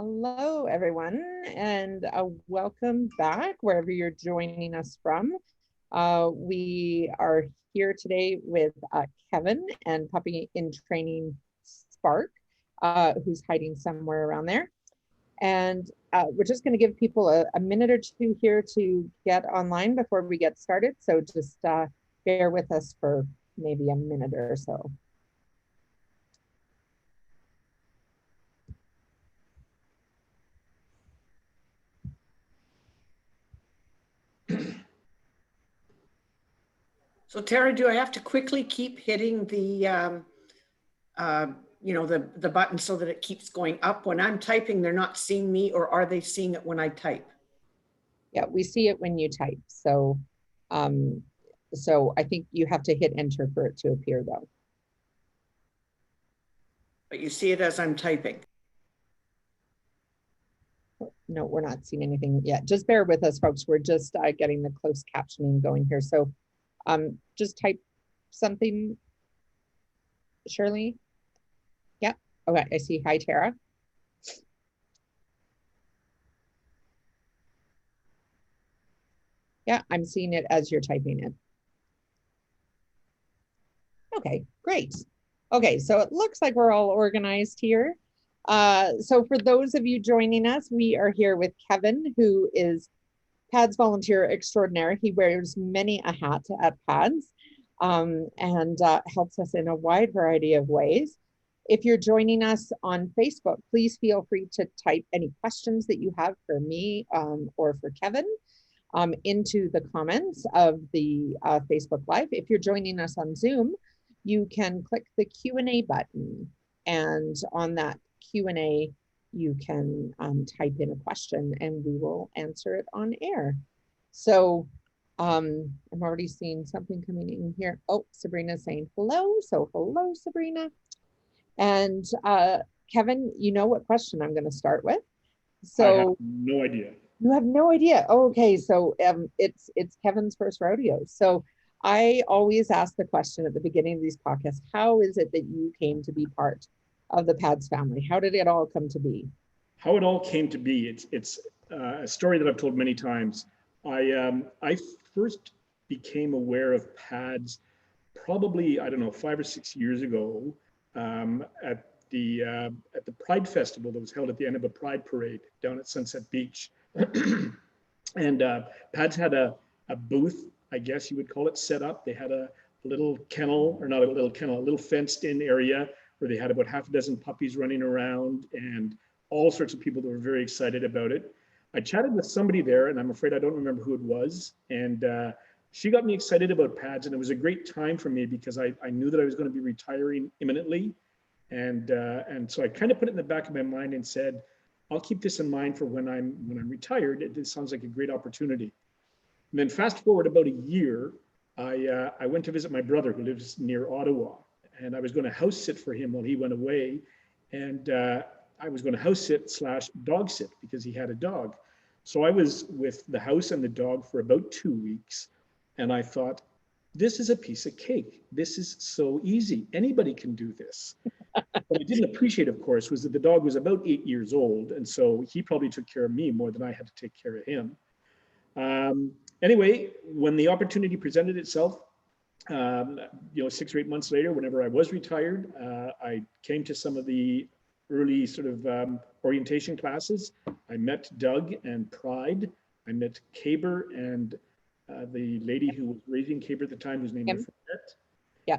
Hello, everyone, and welcome back wherever you're joining us from. We are here today with Kevin and Puppy in Training Spark, who's hiding somewhere around there. And we're just going to give people a minute or two here to get online before we get started. So just bear with us for maybe a minute or so. So Tara, do I have to quickly keep hitting the, the button so that it keeps going up? When I'm typing, they're not seeing me, or are they seeing it when I type? Yeah, we see it when you type. So I think you have to hit enter for it to appear though. But you see it as I'm typing. No, we're not seeing anything yet. Just bear with us, folks. We're just getting the closed captioning going here. So just type something, Shirley. Yeah, okay, I see. Hi, Tara. Yeah, I'm seeing it as you're typing it. Okay, great. Okay, so it looks like we're all organized here. So for those of you joining us, we are here with Kevin, who is PADS volunteer extraordinaire. He wears many a hat at PADS and helps us in a wide variety of ways. If you're joining us on Facebook, please feel free to type any questions that you have for me or for Kevin into the comments of the Facebook Live. If you're joining us on Zoom, you can click the Q&A button, and on that Q&A, you can type in a question and we will answer it on air. So I'm already seeing something coming in here. Oh, Sabrina's saying hello. So hello, Sabrina. And Kevin, you know what question I'm going to start with. So I have no idea. You have no idea. Oh, okay, so it's Kevin's first rodeo. So I always ask the question at the beginning of these podcasts: how is it that you came to be part of the PADS family? How did it all come to be? How it all came to be, it's a story that I've told many times. I first became aware of PADS probably, I don't know, 5 or 6 years ago at the Pride Festival that was held at the end of a Pride parade down at Sunset Beach. And PADS had a booth, I guess you would call it, set up. They had a little kennel, or not a little kennel, a little fenced in area where they had about half a dozen puppies running around and all sorts of people that were very excited about it. I chatted with somebody there, and I'm afraid I don't remember who it was. And she got me excited about PADS, and it was a great time for me because I knew that I was going to be retiring imminently. And so I kind of put it in the back of my mind and said, I'll keep this in mind for when I'm retired. It sounds like a great opportunity. And then fast forward about a year, I went to visit my brother who lives near Ottawa, and I was going to house sit for him while he went away. And I was going to house sit / dog sit because he had a dog. So I was with the house and the dog for about 2 weeks. And I thought, this is a piece of cake. This is so easy. Anybody can do this. What I didn't appreciate, of course, was that the dog was about 8 years old. And so he probably took care of me more than I had to take care of him. Anyway, when the opportunity presented itself, 6 or 8 months later, whenever I was retired, I came to some of the early sort of orientation classes. I met Doug and Pride. I met Caber and the lady who was raising Caber at the time, whose name I forget. Yeah.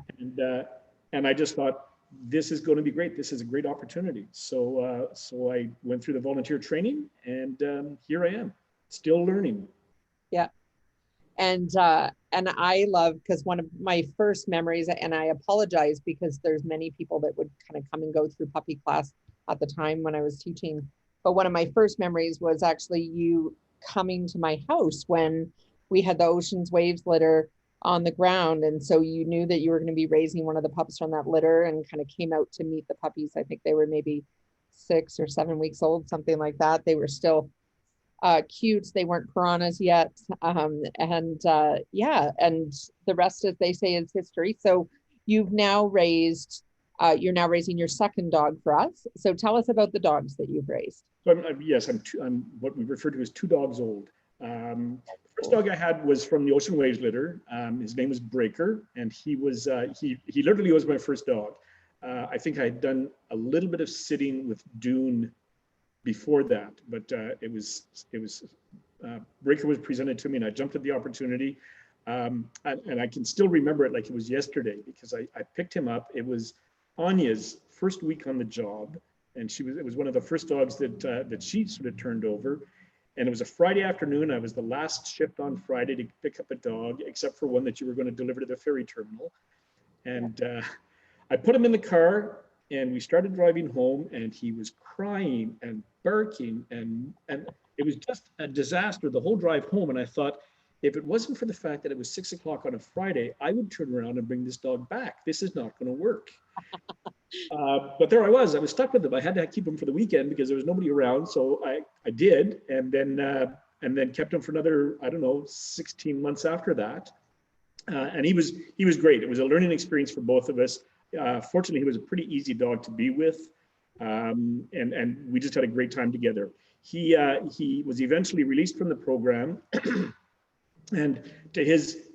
And I just thought, this is going to be great. This is a great opportunity. So I went through the volunteer training, and here I am, still learning. Yeah. And I love, because one of my first memories, and I apologize because there's many people that would kind of come and go through puppy class at the time when I was teaching, but one of my first memories was actually you coming to my house when we had the Ocean's Waves litter on the ground. And so you knew that you were going to be raising one of the pups from that litter and kind of came out to meet the puppies. I think they were maybe 6 or 7 weeks old, something like that. They were still cute. They weren't piranhas yet. Yeah, and the rest, as they say, is history. So you've now raised You're now raising your second dog for us. So tell us about the dogs that you've raised. So I'm what we refer to as 2 dogs old. The first dog I had was from the Ocean Waves litter. His name was Breaker, and he literally was my first dog. I think I had done a little bit of sitting with Dune before that, but Breaker was presented to me, and I jumped at the opportunity. And I can still remember it like it was yesterday, because I picked him up. It was Anya's first week on the job, and it was one of the first dogs that she sort of turned over. And it was a Friday afternoon. I was the last shift on Friday to pick up a dog, except for one that you were going to deliver to the ferry terminal. And I put him in the car, and we started driving home, and he was crying and barking, and it was just a disaster the whole drive home. And I thought, if it wasn't for the fact that it was 6 o'clock on a Friday, I would turn around and bring this dog back. This is not going to work. But there I was stuck with him. I had to keep him for the weekend because there was nobody around. So I did, and then kept him for another, 16 months after that. And he was great. It was a learning experience for both of us. Fortunately, he was a pretty easy dog to be with. And we just had a great time together. He was eventually released from the program. And to his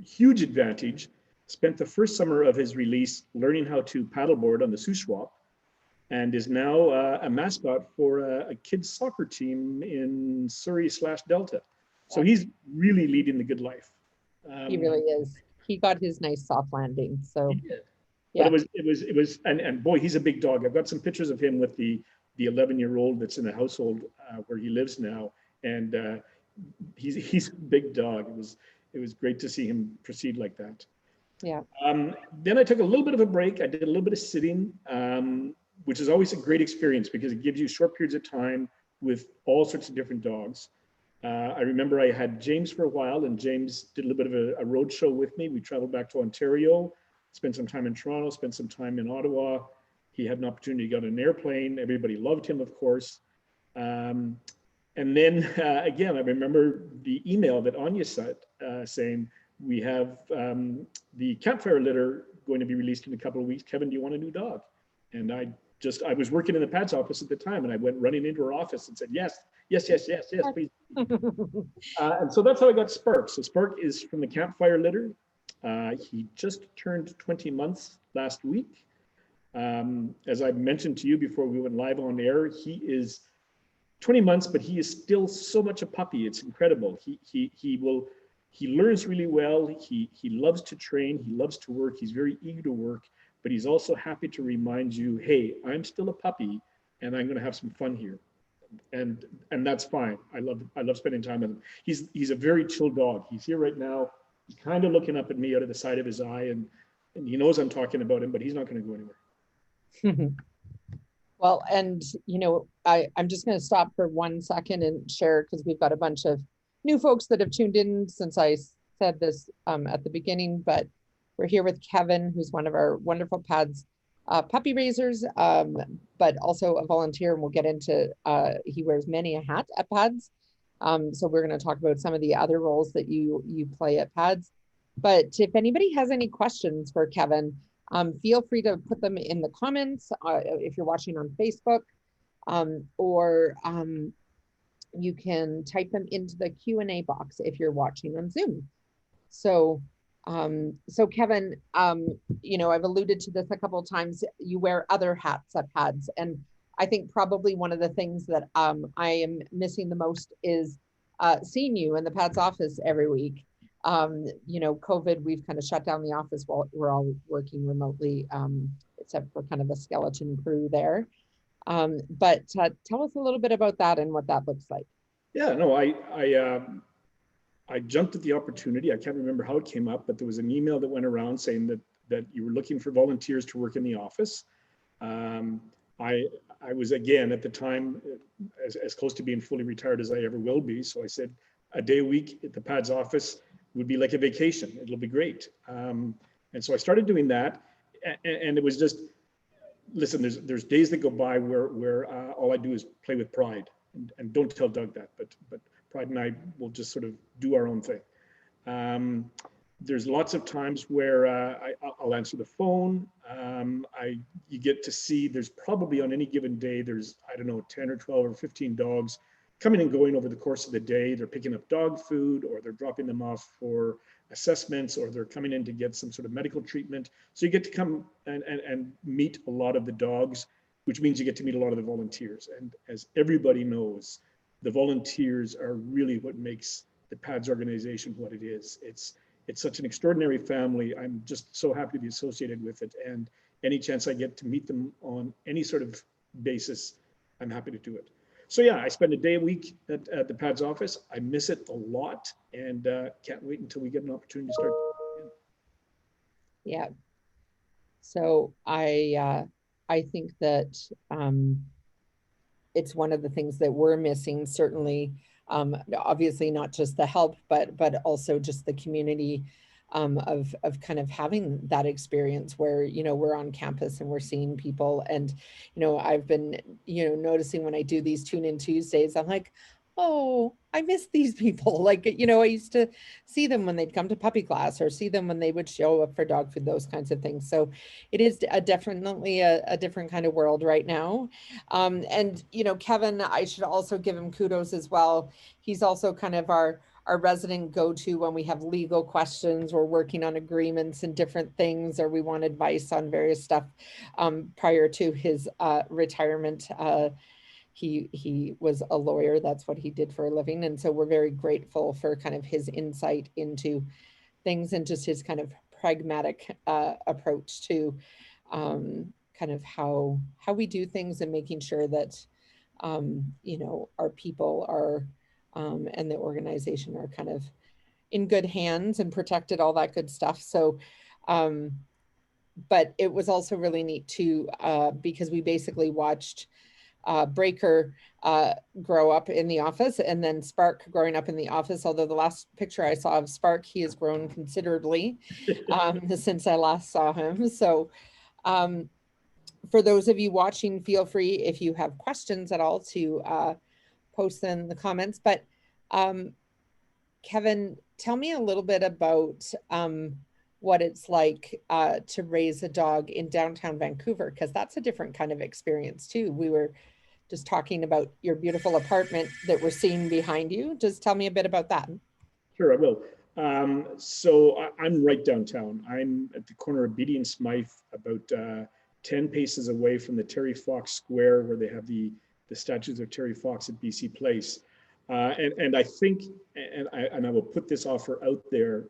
huge advantage, spent the first summer of his release learning how to paddleboard on the Shuswap, and is now a mascot for a kids soccer team in Surrey/Delta. So he's really leading the good life. He really is. He got his nice soft landing. So he did. Yeah. But it was, and boy, he's a big dog. I've got some pictures of him with the 11-year-old that's in the household where he lives now, and he's a big dog. It was great to see him proceed like that. Yeah. Then I took a little bit of a break. I did a little bit of sitting, which is always a great experience because it gives you short periods of time with all sorts of different dogs. I remember I had James for a while, and James did a little bit of a road show with me. We traveled back to Ontario, spent some time in Toronto, spent some time in Ottawa. He had an opportunity to get on an airplane. Everybody loved him, of course. And then again, I remember the email that Anya sent saying, we have the campfire litter going to be released in a couple of weeks. Kevin, do you want a new dog? And I was working in the PADS office at the time, and I went running into her office and said, yes, please. And so that's how I got Spark. So Spark is from the campfire litter. He just turned 20 months last week. As I mentioned to you before we went live on air, he is 20 months, but he is still so much a puppy. It's incredible. He learns really well. He loves to train. He loves to work. He's very eager to work, but he's also happy to remind you, hey, I'm still a puppy, and I'm going to have some fun here, and that's fine. I love spending time with him. He's a very chill dog. He's here right now. He's kind of looking up at me out of the side of his eye, and he knows I'm talking about him, but he's not going to go anywhere. Well, and I'm just going to stop for 1 second and share, because we've got a bunch of new folks that have tuned in since I said this at the beginning, but we're here with Kevin, who's one of our wonderful PADS puppy raisers, but also a volunteer, and we'll get into, he wears many a hat at PADS. So we're going to talk about some of the other roles that you play at PADS. But if anybody has any questions for Kevin, feel free to put them in the comments if you're watching on Facebook, or you can type them into the Q&A box if you're watching on Zoom. So, so Kevin, I've alluded to this a couple of times. You wear other hats at PADS, and I think probably one of the things that I am missing the most is seeing you in the PADS office every week. COVID, we've kind of shut down the office while we're all working remotely, except for kind of a skeleton crew there. But tell us a little bit about that and what that looks like. Yeah, no, I jumped at the opportunity. I can't remember how it came up, but there was an email that went around saying that you were looking for volunteers to work in the office. I was, again, at the time, as close to being fully retired as I ever will be. So I said, a day a week at the PADS office would be like a vacation. It'll be great. And so I started doing that. And it was just, listen, there's days that go by where all I do is play with Pride. And don't tell Doug that, but Pride and I will just sort of do our own thing. there's lots of times where I'll answer the phone. You get to see, there's probably on any given day, there's, I don't know, 10 or 12 or 15 dogs coming and going over the course of the day. They're picking up dog food, or they're dropping them off for assessments, or they're coming in to get some sort of medical treatment. So you get to come and meet a lot of the dogs, which means you get to meet a lot of the volunteers. And as everybody knows, the volunteers are really what makes the PADS organization what it is. It's such an extraordinary family. I'm just so happy to be associated with it. And any chance I get to meet them on any sort of basis, I'm happy to do it. So yeah, I spend a day a week at the PADS office. I miss it a lot, and can't wait until we get an opportunity to start. Yeah. So I think that it's one of the things that we're missing, certainly. Obviously not just the help, but also just the community of kind of having that experience where, you know, we're on campus and we're seeing people. And, you know, I've been, you know, noticing when I do these Tune In Tuesdays, I'm like, oh, I miss these people. Like, you know, I used to see them when they'd come to puppy class, or see them when they would show up for dog food, those kinds of things. So it is definitely a different kind of world right now. And, you know, Kevin, I should also give him kudos as well. He's also kind of our resident go-to when we have legal questions, we're working on agreements and different things, or we want advice on various stuff. Prior to his retirement, he was a lawyer. That's what he did for a living. And so we're very grateful for kind of his insight into things, and just his kind of pragmatic approach to kind of how we do things, and making sure that you know, our people are and the organization are kind of in good hands and protected, all that good stuff. So but it was also really neat too, because we basically watched Breaker grow up in the office, and then Spark growing up in the office. Although the last picture I saw of Spark, he has grown considerably since I last saw him. So for those of you watching, feel free, if you have questions at all, to post them in the comments. But Kevin, tell me a little bit about what it's like to raise a dog in downtown Vancouver, because that's a different kind of experience too. We were just talking about your beautiful apartment that we're seeing behind you. Just tell me a bit about that. Sure, I will. So I'm right downtown. I'm at the corner of Beatty and Smythe, about 10 paces away from the Terry Fox Square, where they have the statues of Terry Fox at BC Place. And I think, and I will put this offer out there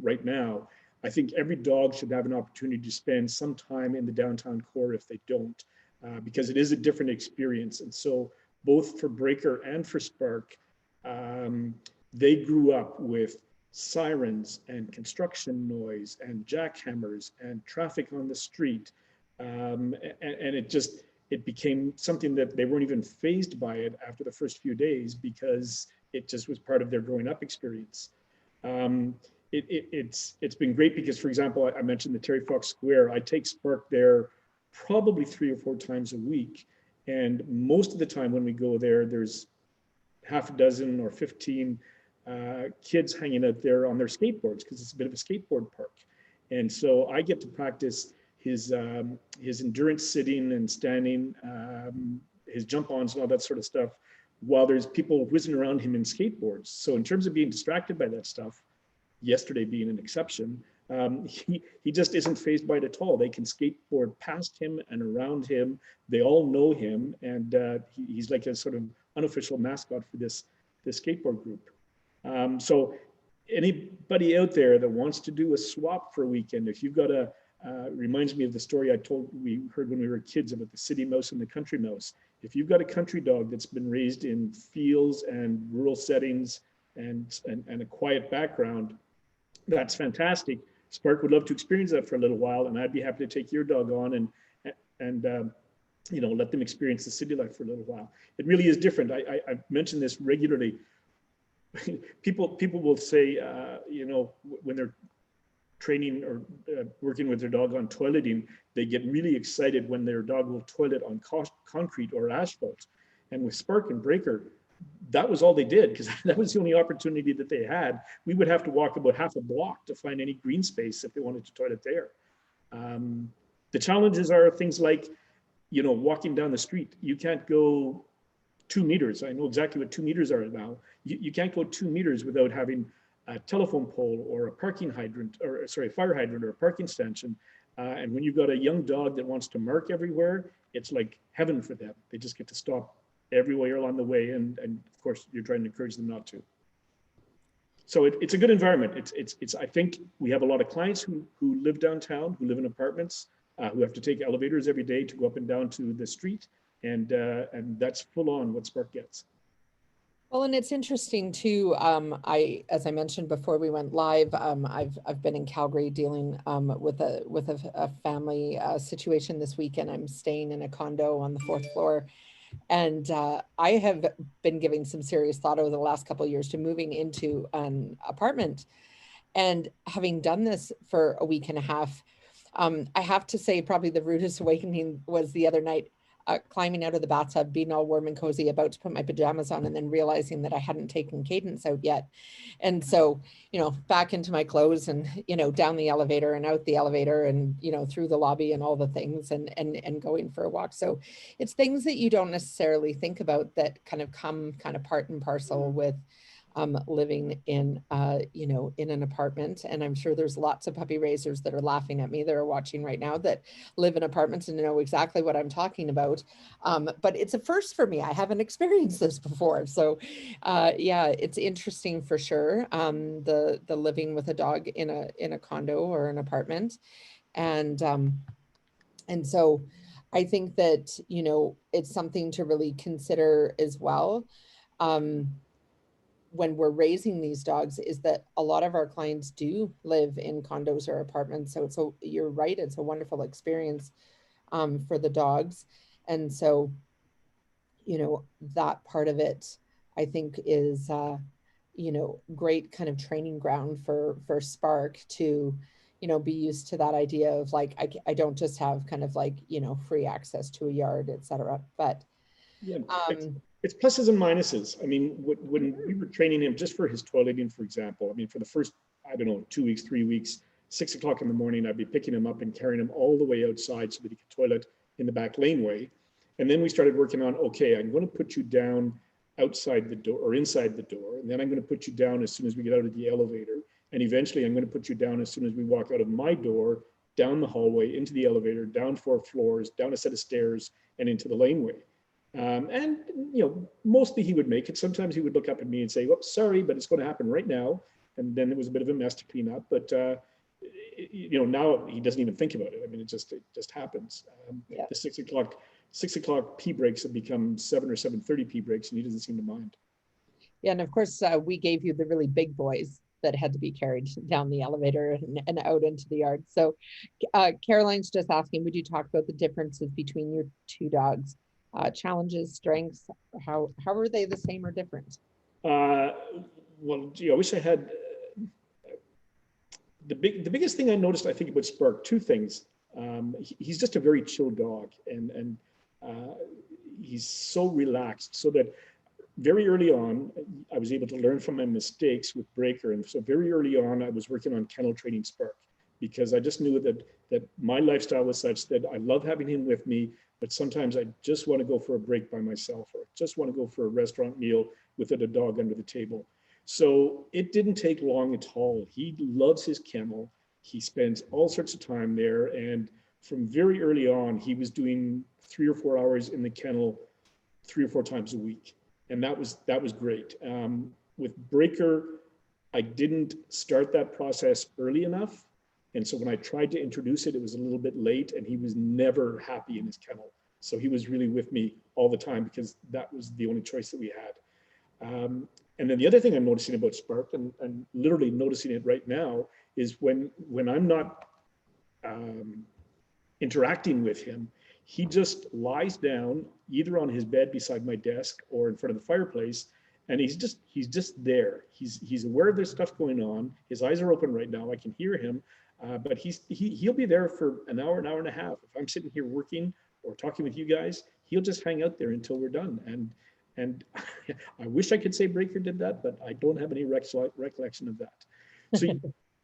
right now, I think every dog should have an opportunity to spend some time in the downtown core if they don't, because it is a different experience. And so both for Breaker and for Spark, they grew up with sirens and construction noise and jackhammers and traffic on the street. And it became something that they weren't even fazed by it after the first few days, because it just was part of their growing up experience. It's been great because, for example, I mentioned the Terry Fox Square. I take Spark there probably 3 or 4 times a week. And most of the time when we go there, there's half a dozen or 15 kids hanging out there on their skateboards, because it's a bit of a skateboard park. And so I get to practice his endurance sitting and standing, his jump-ons and all that sort of stuff, while there's people whizzing around him in skateboards. So in terms of being distracted by that stuff, yesterday being an exception, he just isn't fazed by it at all. They can skateboard past him and around him. They all know him, and he's like a sort of unofficial mascot for this skateboard group. So anybody out there that wants to do a swap for a weekend, if you've got reminds me of the story we heard when we were kids about the city mouse and the country mouse. If you've got a country dog that's been raised in fields and rural settings and a quiet background, that's fantastic. Spark would love to experience that for a little while, and I'd be happy to take your dog on and you know, let them experience the city life for a little while. It really is different. I've mentioned this regularly. People will say, you know, when they're training or working with their dog on toileting, they get really excited when their dog will toilet on concrete or asphalt. And with Spark and Breaker, that was all they did, because that was the only opportunity that they had. We would have to walk about half a block to find any green space if they wanted to toilet there. The challenges are things like, walking down the street. You can't go 2 meters. I know exactly what 2 meters are now. You can't go 2 meters without having a telephone pole or a parking hydrant, or sorry, fire hydrant or a parking stanchion. And when you've got a young dog that wants to mark everywhere, it's like heaven for them. They just get to stop everywhere along the way. And of course, you're trying to encourage them not to. So it's a good environment. I think we have a lot of clients who live downtown, who live in apartments, who have to take elevators every day to go up and down to the street. And that's full on what Spark gets. Well, and it's interesting too. As I mentioned before we went live, I've been in Calgary dealing with a family situation this weekend. I'm staying in a condo on the 4th floor, and I have been giving some serious thought over the last couple of years to moving into an apartment. And having done this for a week and a half, I have to say probably the rudest awakening was the other night. Climbing out of the bathtub, being all warm and cozy, about to put my pajamas on, and then realizing that I hadn't taken Cadence out yet. And so, back into my clothes and, down the elevator and out the elevator and, through the lobby and all the things and going for a walk. So it's things that you don't necessarily think about that kind of come kind of part and parcel with living in, in an apartment. And I'm sure there's lots of puppy raisers that are laughing at me that are watching right now that live in apartments and know exactly what I'm talking about. But it's a first for me. I haven't experienced this before. So yeah, it's interesting for sure. The living with a dog in a condo or an apartment. And so I think that, it's something to really consider as well. When we're raising these dogs, is that a lot of our clients do live in condos or apartments. So you're right, it's a wonderful experience for the dogs. And so, that part of it, I think is, great kind of training ground for Spark to, be used to that idea of like, I don't just have kind of like, free access to a yard, et cetera. But yeah, it's pluses and minuses. I mean, when we were training him just for his toileting, for example, I mean, for the first, 2 weeks, 3 weeks, 6 o'clock in the morning, I'd be picking him up and carrying him all the way outside so that he could toilet in the back laneway. And then we started working on, okay, I'm going to put you down outside the door or inside the door. And then I'm going to put you down as soon as we get out of the elevator. And eventually I'm going to put you down as soon as we walk out of my door, down the hallway, into the elevator, down 4 floors, down a set of stairs, and into the laneway. And, mostly he would make it. Sometimes he would look up at me and say, "Whoops, sorry, but it's going to happen right now." And then it was a bit of a mess to clean up. But, now he doesn't even think about it. I mean, it just happens. Yeah. The 6 o'clock pee breaks have become 7 or 7:30 pee breaks, and he doesn't seem to mind. Yeah, and of course, we gave you the really big boys that had to be carried down the elevator and out into the yard. So Caroline's just asking, would you talk about the differences between your two dogs? Challenges, strengths, how are they the same or different? Well, gee, I wish I had. The biggest thing I noticed, I think, about Spark, two things. He's just a very chill dog, and he's so relaxed, so that very early on, I was able to learn from my mistakes with Breaker. And so very early on, I was working on kennel training Spark, because I just knew that my lifestyle was such that I love having him with me, but sometimes I just want to go for a break by myself, or just want to go for a restaurant meal with a dog under the table. So it didn't take long at all. He loves his kennel. He spends all sorts of time there. And from very early on, he was doing 3 or 4 hours in the kennel 3 or 4 times a week. And that was great. With Breaker, I didn't start that process early enough. And so when I tried to introduce it, it was a little bit late, and he was never happy in his kennel. So he was really with me all the time, because that was the only choice that we had. And then the other thing I'm noticing about Spark, and literally noticing it right now, is when I'm not interacting with him, he just lies down either on his bed beside my desk or in front of the fireplace, and he's just there. He's aware of there's stuff going on. His eyes are open right now. I can hear him, but he'll be there for an hour and a half. If I'm sitting here working or talking with you guys, he'll just hang out there until we're done. And And I wish I could say Breaker did that, but I don't have any recollection of that. So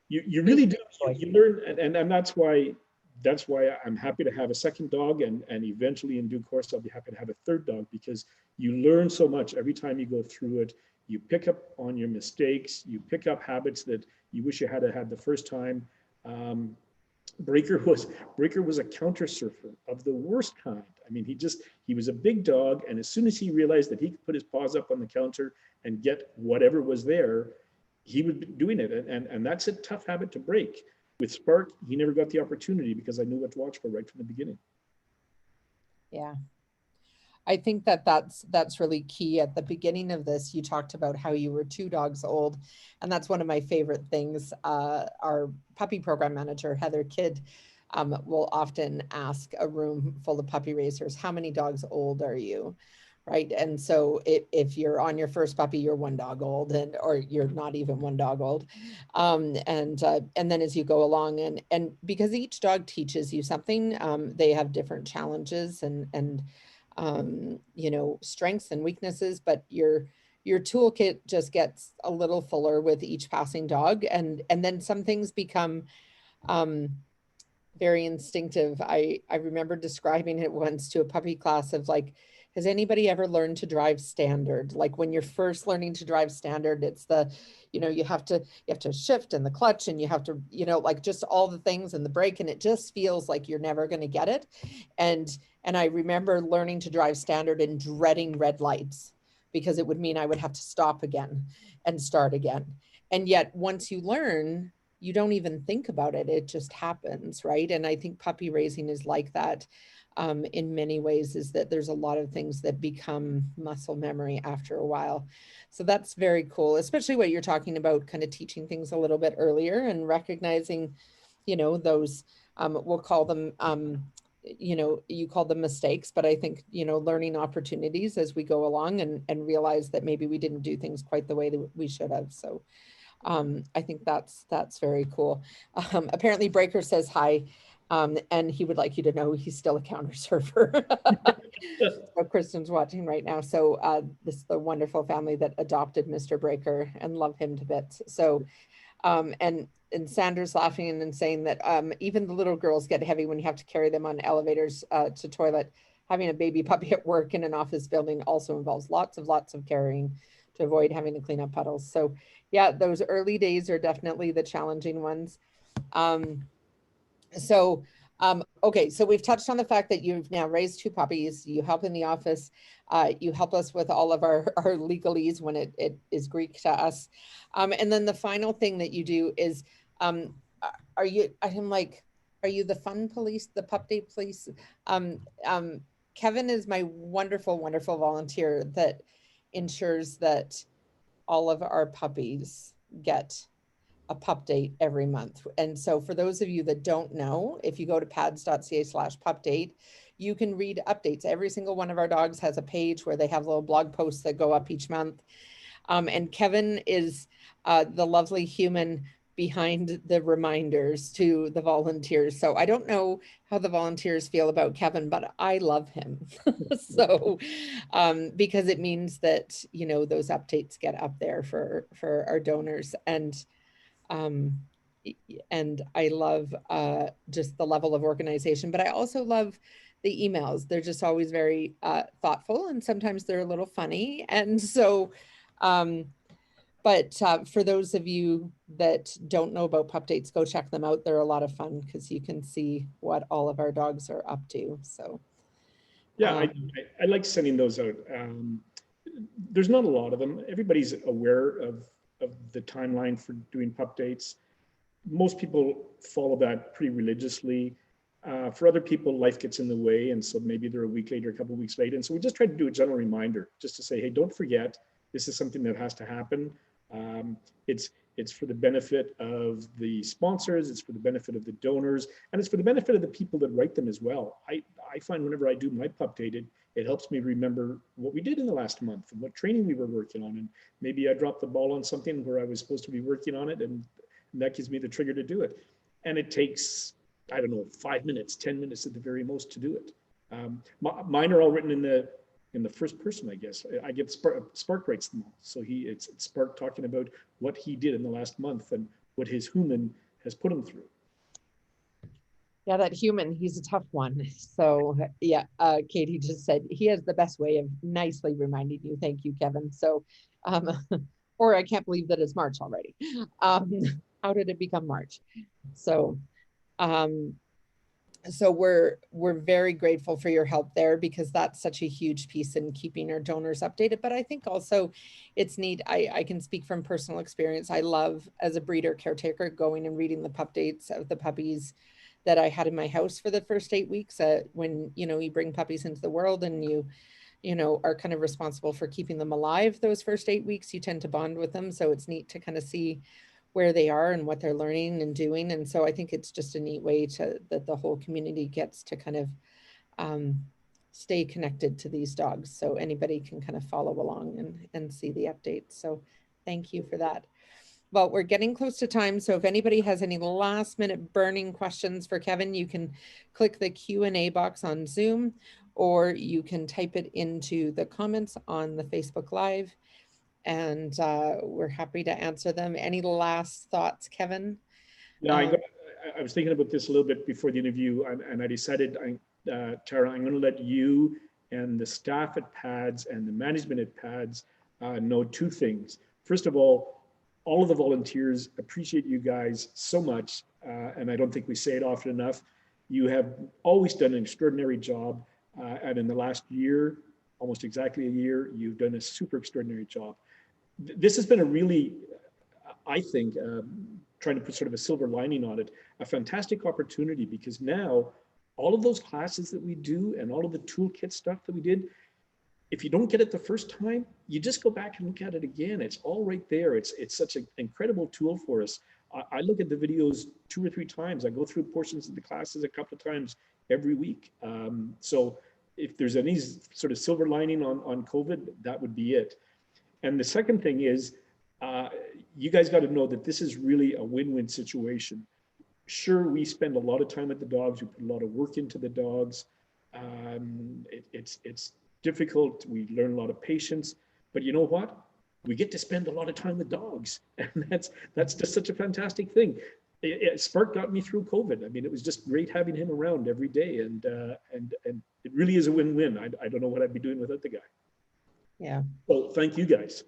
you really do, you learn, and that's why I'm happy to have a second dog, and eventually in due course, I'll be happy to have a third dog, because you learn so much every time you go through it. You pick up on your mistakes, you pick up habits that you wish you had the first time. Breaker was a counter surfer of the worst kind. I mean, he was a big dog, and as soon as he realized that he could put his paws up on the counter and get whatever was there, he was doing it. And that's a tough habit to break. With Spark, he never got the opportunity because I knew what to watch for right from the beginning. Yeah. I think that's really key. At the beginning of this, you talked about how you were 2 dogs old, and that's one of my favorite things. Our puppy program manager, Heather Kidd, will often ask a room full of puppy raisers, how many dogs old are you? Right. And so if you're on your first puppy, you're 1 dog old, or you're not even 1 dog old. And then as you go along, and because each dog teaches you something, they have different challenges and strengths and weaknesses, but your toolkit just gets a little fuller with each passing dog. And then some things become very instinctive. I remember describing it once to a puppy class of like, has anybody ever learned to drive standard? Like when you're first learning to drive standard, it's you have to shift and the clutch, and you have to, like just all the things and the brake, and it just feels like you're never going to get it. And I remember learning to drive standard and dreading red lights, because it would mean I would have to stop again and start again. And yet once you learn, you don't even think about it. It just happens, right? And I think puppy raising is like that. In many ways, is that there's a lot of things that become muscle memory after a while. So that's very cool, especially what you're talking about, kind of teaching things a little bit earlier and recognizing, those, we'll call them, you call them mistakes, but I think, learning opportunities as we go along, and realize that maybe we didn't do things quite the way that we should have. So I think that's very cool. Apparently Breaker says hi. And he would like you to know he's still a counter surfer. So Kristen's watching right now. So this is the wonderful family that adopted Mr. Breaker and love him to bits. So, and Sanders laughing and saying that even the little girls get heavy when you have to carry them on elevators to toilet. Having a baby puppy at work in an office building also involves lots of carrying to avoid having to clean up puddles. So yeah, those early days are definitely the challenging ones. Okay, so we've touched on the fact that you've now raised 2 puppies, you help in the office, you help us with all of our legalese when it is Greek to us. And then the final thing that you do is, are you the fun police, the pup day police? Kevin is my wonderful, wonderful volunteer that ensures that all of our puppies get a pup date every month. And so for those of you that don't know, if you go to pads.ca/pup date, you can read updates. Every single one of our dogs has a page where they have little blog posts that go up each month. And Kevin is the lovely human behind the reminders to the volunteers. So I don't know how the volunteers feel about Kevin, but I love him. So because it means that, those updates get up there for our donors. And I love just the level of organization, but I also love the emails. They're just always very thoughtful, and sometimes they're a little funny. And so, but for those of you that don't know about pup dates, go check them out. They're a lot of fun because you can see what all of our dogs are up to. So yeah, I like sending those out. There's not a lot of them. Everybody's aware of the timeline for doing pup dates. Most people follow that pretty religiously. For other people, life gets in the way, and so maybe they're a week late or a couple of weeks late. And so we just try to do a general reminder, just to say, hey, don't forget, this is something that has to happen. It's for the benefit of the sponsors, it's for the benefit of the donors, and it's for the benefit of the people that write them as well. I find whenever I do my pup date, it helps me remember what we did in the last month and what training we were working on. And maybe I dropped the ball on something where I was supposed to be working on it, and that gives me the trigger to do it. And it takes, I don't know, 5 minutes, 10 minutes at the very most to do it. Mine are all written in the in the first person, I guess. I get Spark writes them all. So it's Spark talking about what he did in the last month and what his human has put him through. Yeah, that human, he's a tough one. So yeah, Katie just said he has the best way of nicely reminding you. Thank you, Kevin. So, or I can't believe that it's March already. Um, how did it become March? So, um, so we're very grateful for your help there, because that's such a huge piece in keeping our donors updated. But I think also it's neat. I can speak from personal experience. I love, as a breeder caretaker, going and reading the pup dates of the puppies that I had in my house for the first 8 weeks. When you bring puppies into the world, and you are kind of responsible for keeping them alive those first 8 weeks, you tend to bond with them. So it's neat to kind of see where they are and what they're learning and doing. And so I think it's just a neat way that the whole community gets to kind of stay connected to these dogs. So anybody can kind of follow along and see the updates. So thank you for that. Well, we're getting close to time. So if anybody has any last minute burning questions for Kevin, you can click the Q&A box on Zoom, or you can type it into the comments on the Facebook Live. And we're happy to answer them. Any last thoughts, Kevin? Yeah, I was thinking about this a little bit before the interview, and I decided, Tara, I'm going to let you and the staff at PADS and the management at PADS know two things. First of all of the volunteers appreciate you guys so much, and I don't think we say it often enough. You have always done an extraordinary job, and in the last year, almost exactly a year, you've done a super extraordinary job. This has been a really, I think, trying to put sort of a silver lining on it, a fantastic opportunity, because now all of those classes that we do and all of the toolkit stuff that we did, if you don't get it the first time, you just go back and look at it again. It's all right there. It's such an incredible tool for us. I look at the videos 2 or 3 times. I go through portions of the classes a couple of times every week. So if there's any sort of silver lining on COVID, that would be it. And the second thing is, you guys got to know that this is really a win-win situation. Sure, we spend a lot of time with the dogs. We put a lot of work into the dogs. It's difficult. We learn a lot of patience, but you know what? We get to spend a lot of time with dogs, and that's just such a fantastic thing. Spark got me through COVID. I mean, it was just great having him around every day, and it really is a win-win. I don't know what I'd be doing without the guy. Yeah. Well, thank you guys.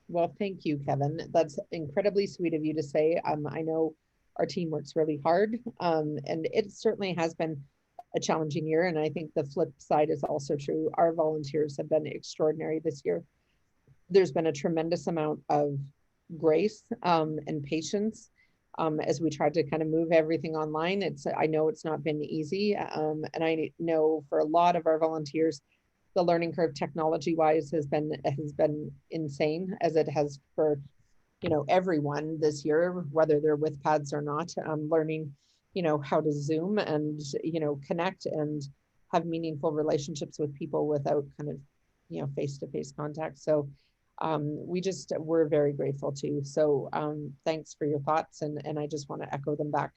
Well, thank you, Kevin. That's incredibly sweet of you to say. I know our team works really hard, and it certainly has been a challenging year. And I think the flip side is also true. Our volunteers have been extraordinary this year. There's been a tremendous amount of grace and patience as we tried to kind of move everything online. I know it's not been easy, and I know for a lot of our volunteers, the learning curve technology wise has been insane, as it has for everyone this year, whether they're with PADS or not, learning how to Zoom and connect and have meaningful relationships with people without kind of face-to-face contact. So we're very grateful too. So thanks for your thoughts, and I just want to echo them back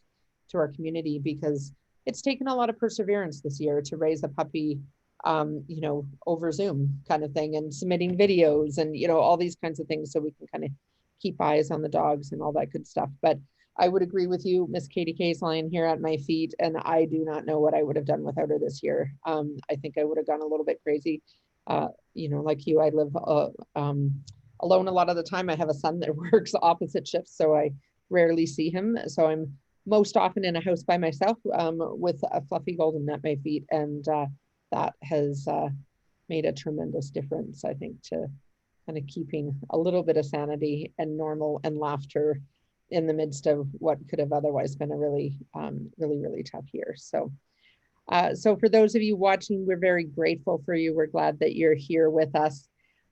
to our community, because it's taken a lot of perseverance this year to raise a puppy over Zoom kind of thing, and submitting videos and all these kinds of things, so we can kind of keep eyes on the dogs and all that good stuff. But I would agree with you, Miss Katie Case, lying here at my feet, and I do not know what I would have done without her this year. I think I would have gone a little bit crazy. Like you, I live alone a lot of the time. I have a son that works opposite shifts, so I rarely see him. So I'm most often in a house by myself with a fluffy golden at my feet, and that has made a tremendous difference, I think, to kind of keeping a little bit of sanity and normal and laughter in the midst of what could have otherwise been a really, really tough year. So, so for those of you watching, we're very grateful for you. We're glad that you're here with us.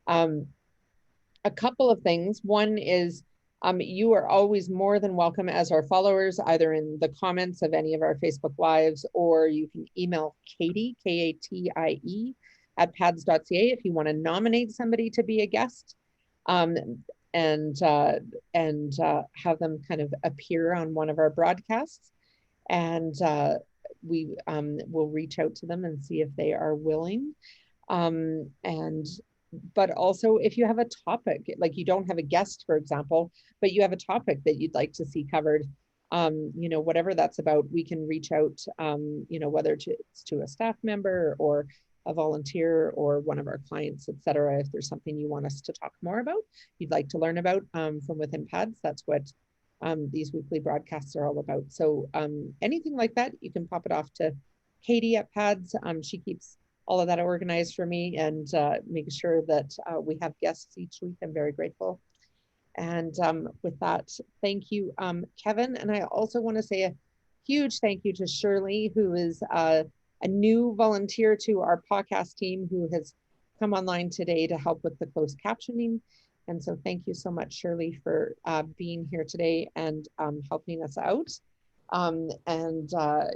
A couple of things. One is you are always more than welcome as our followers, either in the comments of any of our Facebook Lives, or you can email Katie, Katie, at pads.ca if you want to nominate somebody to be a guest, and have them kind of appear on one of our broadcasts. And we will reach out to them and see if they are willing. But also if you have a topic, like you don't have a guest, for example, but you have a topic that you'd like to see covered, you know, whatever that's about, we can reach out, you know, whether it's to a staff member or a volunteer or one of our clients, et cetera. If there's something you want us to talk more about, you'd like to learn about from within PADS, that's what these weekly broadcasts are all about. So anything like that, you can pop it off to Katie at PADS. She keeps all of that organized for me and making sure that we have guests each week. I'm very grateful. And with that, thank you, Kevin. And I also want to say a huge thank you to Shirley, who is a new volunteer to our podcast team, who has come online today to help with the closed captioning. And so thank you so much, Shirley, for being here today and helping us out. You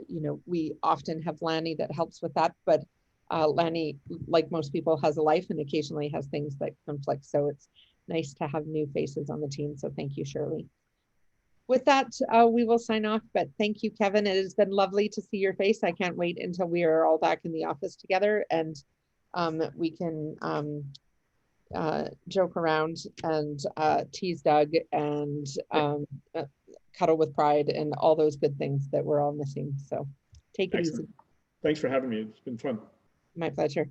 know, we often have Lanny that helps with that, but Lanny, like most people, has a life and occasionally has things that conflict. So it's nice to have new faces on the team. So thank you, Shirley. With that, we will sign off, but thank you, Kevin. It has been lovely to see your face. I can't wait until we are all back in the office together and we can joke around and tease Doug and cuddle with pride and all those good things that we're all missing. So take it easy. Thanks for having me. It's been fun. My pleasure.